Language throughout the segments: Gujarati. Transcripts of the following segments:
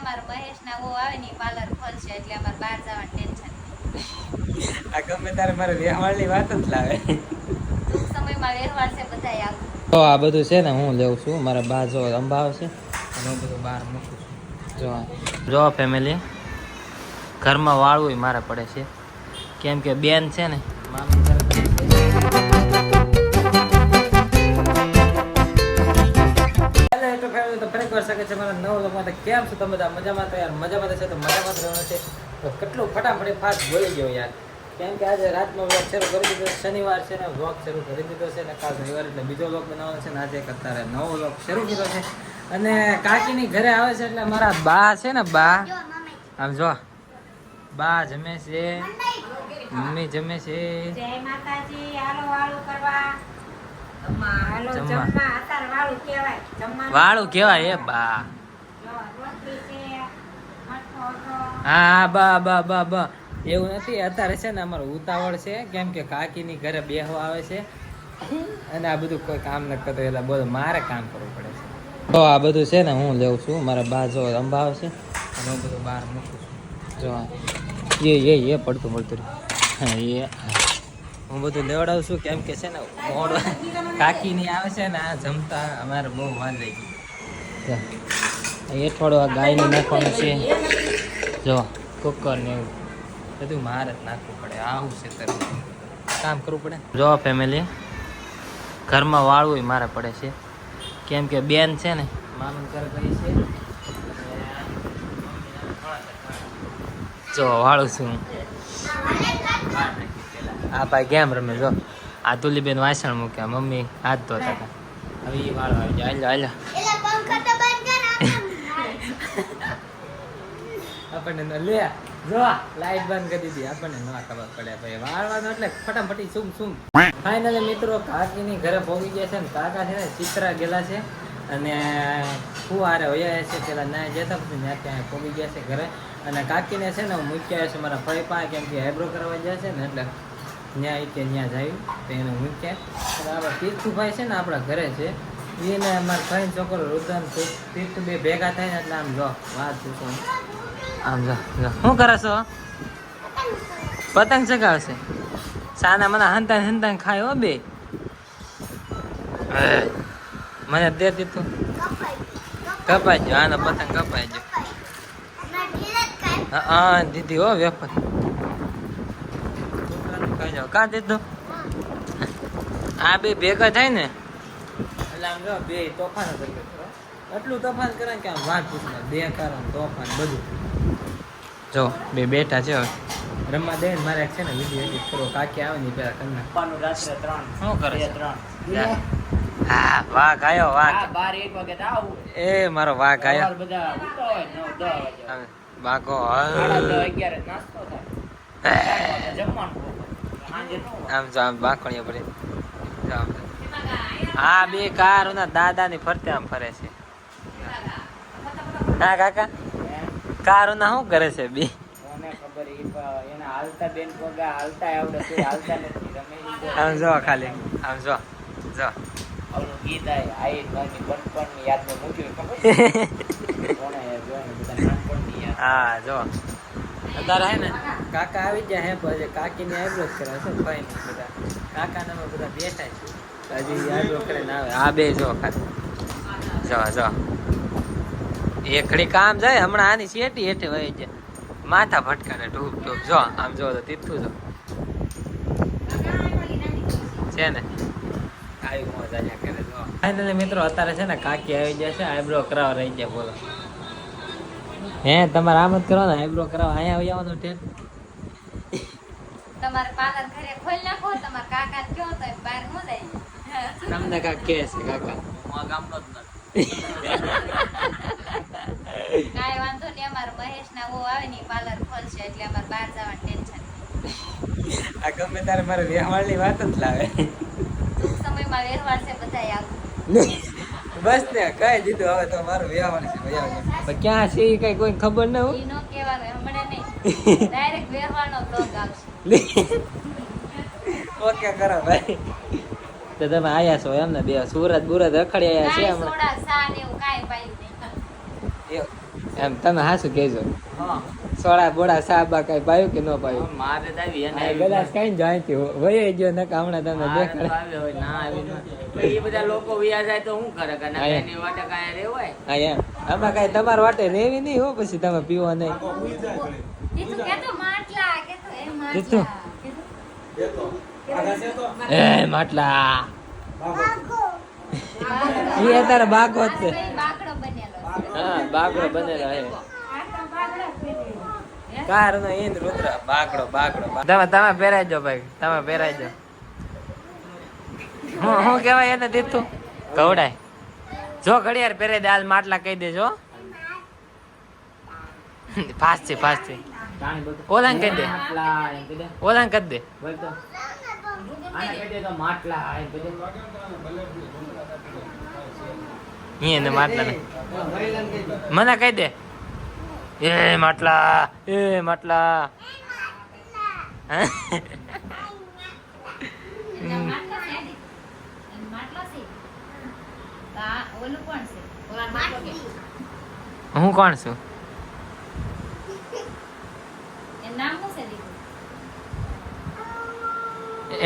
અમારા મહેશ ના વો આવે ને પાર્લર ખોલશે એટલે અમારે બહાર જવાનું ટેન્શન આ ગમે તારે મારે વ્યવહારની વાત જ લાવે. ટૂંક સમયમાં વ્યવહાર છે બધાય આવું. તો આ બધું છે ને હું લેવું છું. મારા બા જો અંબાવ છે અને હું બધું બહાર મૂકું છું. જો ફેમિલી ઘરમાં વાળવું મારે પડે છે કેમ કે બેન છે ને મામી ઘરે કેમ છો તમે બધા મજામાં? તો યાર મજામાં છે તો મજામાં રહેવાનું છે. તો કેટલું ફટાફટ ફાસ્ટ બોલી ગયો યાર, કેમ કે આજે રાતનો વ્લોગ શરૂ કરી દીધો. શનિવાર છે ને વ્લોગ શરૂ કરી દીધો છે ને કાલ રવિવાર એટલે બીજો વ્લોગ બનાવવાનો છે ને આજે એક અત્યારે નવો વ્લોગ શરૂ કર્યો છે. અને કાકીની ઘરે આવે છે એટલે મારા બા છે ને બા આમ જો બા જમે છે, મમ્મી જમે છે. જય માતાજી. હાલો વાળું કરવા. હાલો જમવા. અત્યારે વાળું કહેવાય. વાળું કેવાય એ બા. રોટલી છે, મઠો હતો. હા બા બા બા બા એવું નથી. અત્યારે છે ને અમારું ઉતાવળ છે કેમ કે કાકીની ઘરે બેહવા આવે છે અને આ બધું કોઈ કામ નથી કરતું એટલે બધું મારે કામ કરવું પડે છે. તો આ બધું છે ને હું લેવું છું. મારા બા જો અંબાવ છે અને હું બધું બહાર મૂકું છું. જો એ પડતું મળતું હા એ હું બધું લેવડાવું છું કેમ કે છે ને મોડ કાકીની આવે છે ને આ જમતા અમારે બહુ વાન લઈ ગઈ. એ થોડું આ ગાયને નાખવાનું છે. જો કુકર ને એવું બધું મારે જ નાખવું પડે. આવું છે તરફ કામ કરવું પડે. જો ફેમિલી ઘરમાં વાળવું મારે પડે છે કેમ કે બેન છે ને મામા ઘર ગઈ છે. જો વાળું છું આ ભાઈ ગેમ રમે. જો આ તુલીબેન વાસણ મૂક્યા, મમ્મી હાથ ધોતા હતા. હવે એ વાળો આવી જાય. હાલો આપણને લે જો લાઈટ બંધ કરી દીધી. આપણને ન ખબર પડે ભાઈ વાળવાનું એટલે ફટાફટી સુમ સુમ. ફાઇનલી મિત્રો કાકીની ઘરે પહોંચી ગયા છે ને કાકા છે ને ચિત્રા ગયેલા છે અને ફુવારે વયા છે. પેલા ના જતા પછી ત્યાં ત્યાં પહોંચી ગયા છે ઘરે. અને કાકીને છે ને હું મૂક્યા છે મારા ફઈ પાસે કેમ કે આઈબ્રો કરવા જાય છે ને એટલે ત્યાં કે ત્યાં જાય તો એને મૂક્યા. અને આપણા તીર્થુભાઈ છે ને આપણા ઘરે છે એને અમારા ફઈ છોકરો રુદન તીર્થુ બે ભેગા થાય ને એટલે આમ જો વાત પૂછો આમ જો શું કરે છો? પતંગ ચગાવશે. સાના મને હંતા હંતા ખાય હો બે. મને દે દીધું કપાઈ ગયો. આનો પતંગ કપાઈ ગયો. હા દીધી હો વેફર કાં દીધું. આ બે ભેગા થાય ને એટલે આમ જો બે તોફાન એટલું તોફાન કરે કે આમ વાત પૂછવા બે કારણ તોફાન બધું. જો બે બેઠા છે હવે રમવા દે. મારે છે ને વિડીયો એડિટ કરો કાકી આવે ને પેલા કરી નાખવાનું. રાત્રે 3 શું કરે છે? 3 હા વાઘ આવ્યો વાઘ. 12 1 વાગે આવું. એ મારો વાઘ આવ્યો. બધા ઉઠતા હોય 9 10 વાગે વાઘો 11 નાસ્તો થાય જમવાનું આમ જો આમ બાકણીઓ પડી. હા બે કાર ના દાદા ની ફરતે આમ ફરે છે. હા કાકા કાર ના શું કરે છે બે? આમ જો ખાલી આમ જો જો ગીત હા જો અત્યારે હે ને કાકા આવી ગયા હે પછી કાકી ને આઈબ્રો કરે છે ભાઈ ને બધા કાકા ને બધા બેઠા છે હજી આઈબ્રો કરીને આવે. આ બે જો ખાલી જો જો એક ઘડી કામ જાય હમણાં આની શેટી હેઠે વહી જાય માથા ભટકાને ઢૂપ ઢૂપ. જો આમ જો તો તીર્થું જો છે ને આવી મોજ આયા કરે. જો ફાઇનલી મિત્રો અત્યારે છે ને કાકી આવી જાય છે આઈબ્રો કરાવવા રહી ગયા. બોલો હે તમારે આમ જ કરો ને આઈબ્રો કરાવવા અહીંયા આવી આવવાનું ઠેર. તમારે પાર્લર ઘરે ખોલ નાખો. તમારા કાકા કયો તો બહાર ન જાય. તમને કાક કે છે કાકા હું ગામનો જ નથી. કાંઈ વાંધો નહીં. અમારા મહેશ ના વો આવે ને પાર્લર ખોલશે એટલે અમારે બહાર જવાનું ટેન્શન આ ગમે તારે મારે વ્યવહારની વાત જ લાવે. ટૂંક સમયમાં વ્યવહાર છે બધાય આવું. બસ ને કઈ દીધું હવે તો મારો વ્યવહાર છે ભાઈ. ક્યાં છે એ કઈ કોઈ ખબર ન હોય. ઈ નો કહેવાનું હમણાં નહીં. ડાયરેક્ટ વ્યવહારનો બ્લોગ આવશે. ઓકે કરો ભાઈ. તો તમે આયા છો એમ ને બે સુરત બુરત રખડી આયા છે હમણાં. સોડા સા ને એવું કાંઈ પાયું નહીં. એમ તમે હાસું કહેજો હા સોડા બોડા સાબા કઈ પાયું કે ન પાયું મારે તો આવી એને આ આવી ગલાસ કઈ જાણતી વયે ગયો ને હમણાં તમને મારે તો દેખાડે આવી હોય ના આવી ના એ બધા લોકો વ્યા જાય તો શું કરે કે ના એની વાટે કાંઈ રહેવાય હા એમ આમાં કઈ તમારા વાટે રેવી નહીં હો પછી તમે પીવો નહીં દીધું કેતો માટલા કેતો એ દીધું? માટલા એ માટલા એ અત્યારે બાગો જ છે બાકડો બનેલો છે. હા બાગડો બનેલો હે આ તો બાકડો જ છે. કાર નો ઇન્દ્ર રુદ્ર બાગડો તમે પહેરાઈજો ભાઈ તમે પહેરાઈજો હું કહેવાય એને દીધું કવડાય જો ઘડિયાળ પહેરાઈ દે હાલ માટલા કહી દેજો ફાસ્ટ છે ઓલાને કહી દે ઓલાને કહી દે એને માટલા ને મને કહી દે એ માટલા એના માટલા છે દી. એના માટલા છે. આ ઓલું કોણ છે? ઓલા માટલો કે? હું કોણ છું એનું નામ શું છે દીકુ?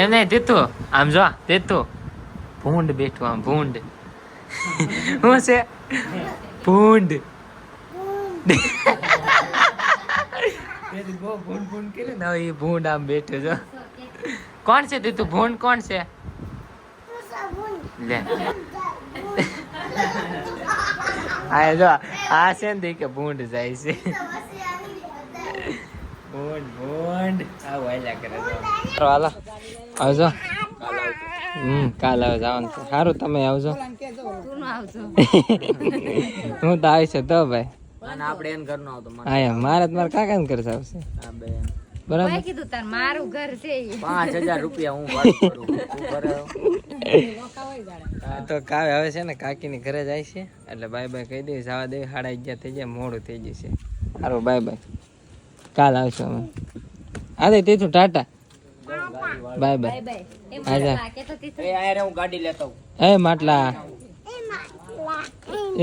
એને દીધું આમ જો દીધું ભૂંડ બેઠું આમ ભૂંડ શું છે ભૂંડ ભૂંડ કે ને એ ભૂંડ આમ બેઠું જો કોણ છે દીધું ભૂંડ કોણ છે લે આ જો આ છે ને કે ભૂંડ જાય છે ભૂંડ આવું હાલ્યા કરે જો હાલો આવજો કાલ આવે જવાનું છે સારું તમે આવજો તું ન આવજો. હું તો આવીશ તો ભાઈ અને આપણે એને ઘરનો આવતો મને હા મારે તમારે કાકા ને કરશે આવશે આ બે બરાબર મેં કીધું તાર મારું ઘર છે ઈ. 5000 રૂપિયા હું વાળ કરું તું ભરાયો હા તો કાવે હવે છે ને કાકીની ઘરે જાય છે એટલે બાય બાય કહી દઈશ જવા દે 11:30 થઈ જાય મોડું થઈ જશે સારું બાય બાય કાલ આવશું અમે હા તે તું tata bye bye bye bye. એ આજા. માટલા કેતો તીધું? એ આયરે હું ગાડી લેતો આવું. એ માટલા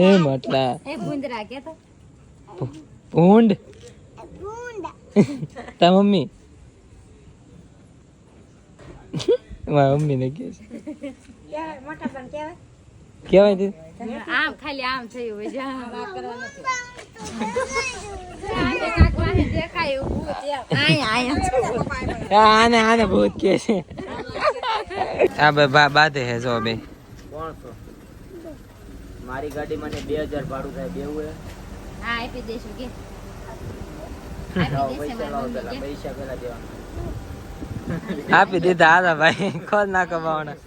એ માટલા એ ભૂંદરા કેતો? ભૂંડ તા મમ્મી મારા મમ્મી ને કહે છે મોટા પણ કેવાય? કેવાય તે આમ ખાલી આમ થયું હોય જા. આને કાંક વાહે દેખાય ઊભું ત્યાં. આયા. આને ભૂત કે છે આ બે બાધે હે જો બે કોણ છો મારી ગાડી મને 2000 ભાડું થાય દેવું હે હા આપી દઈશું કે લાવો, આપી દેશે પૈસા લાવો મારી પેલા મમ્મી કે. પૈસા પેલા દેવાના આપી દીધા હાલા ભાઈ ખોલ નાખો બાવણા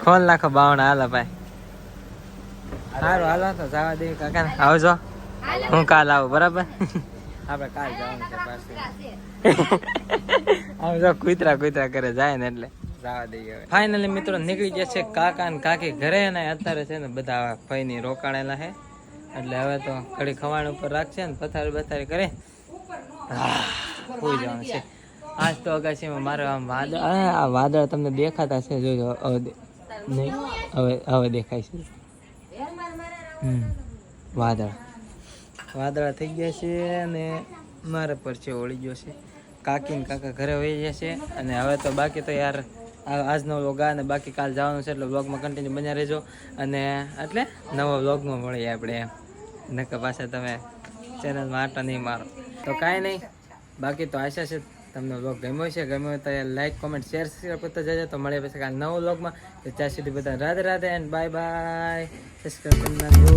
ખોલ નાખો બાવણા હાલા ભાઈ સારું હાલો તો જવા દે કાકા આવજો હું કાલ આવું બરાબર આપણે કાલ જવાનું છે પાછું આવજો કુતરા કરે જાય ને એટલે જવા દઈએ હવે ફાઇનલી મિત્રો નીકળી ગયા છે કાકા ને કાકી ઘરે ને અત્યારે છે ને બધા ફઈની રોકાણેલા છે એટલે હવે તો ઘડી ખવાણ ઉપર રાખશે ને પથારી કરે હોઈ જવાનું છે આજ તો અગાશીમાં મારે આમ વાદળ આ વાદળ તમને દેખાતા છે જોજો નહીં હવે દેખાય છે વાદળા થઈ ગયા છે અને મારે પર છે ઓળી ગયો છે કાકી ને કાકા ઘરે વહી જશે અને હવે તો બાકી તો યાર આજનો વ્લોગ અને બાકી કાલ જવાનું છે એટલે વ્લોગમાં કન્ટિન્યુ બન્યા રહેજો અને એટલે નવા વ્લોગમાં મળીએ આપણે એમ નકર પાછા તમે ચેનલમાં આટા નહીં મારો તો કાંઈ નહીં બાકી તો આશા છે તમને વ્લોગ ગમ્યો છે ગમ્યો તો લાઈક કોમેન્ટ શેર સબસ્ક્રાઈબ કરતા જજો તો મળીએ પછી કાલ નવો વ્લોગમાં તો ત્યાં સુધી બધા Radhe Radhe and bye bye subscribe કરી નાખજો